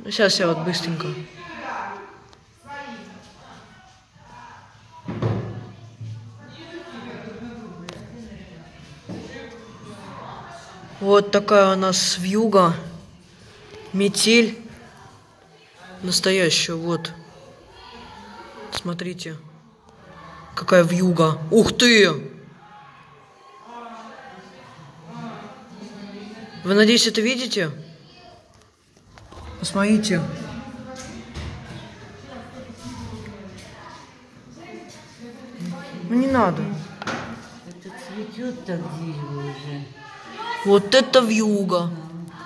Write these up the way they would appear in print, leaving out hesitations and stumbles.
Сейчас я вот быстренько. Вот такая у нас вьюга. Метель. Настоящая, вот. Смотрите. Какая вьюга. Ух ты! Вы, надеюсь, это видите? Посмотрите. Ну не надо. Это цветет так дерево уже. Вот это вьюга.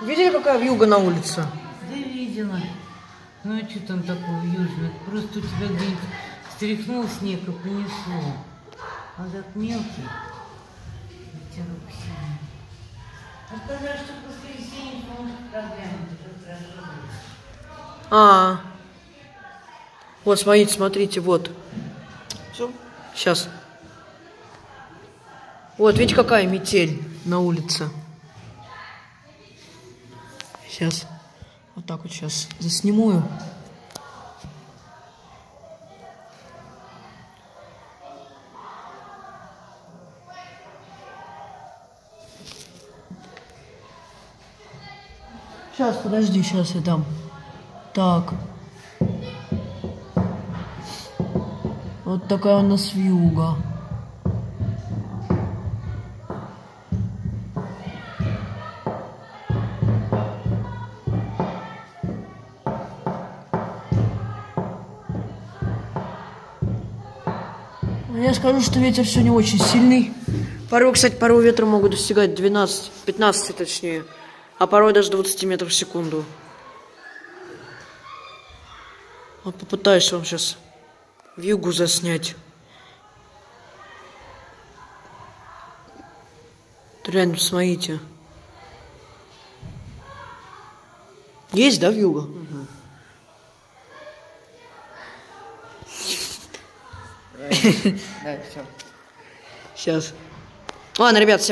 Видели, какая вьюга на улице? Да видела. Ну а что там такого южного? Просто у тебя где-нибудь стряхнул снег и понесло. А так мелкий. Ветерок сильный. А сказали, что в воскресенье может программе уже хорошо будет. Вот, смотрите, смотрите, вот. Все. Сейчас. Вот, видите, какая метель на улице. Сейчас. Вот так вот сейчас засниму. Сейчас, подожди, сейчас я дам. Так. Вот такая у нас вьюга. Я скажу, что ветер сегодня очень сильный. Порой, кстати, порой ветра могут достигать 12, 15 точнее. А порой даже 20 метров в секунду. Вот попытаюсь вам сейчас вьюгу заснять. Реально, посмотрите. Есть, да, вьюга? Угу. Да, все. Сейчас. Ладно, ребят, всем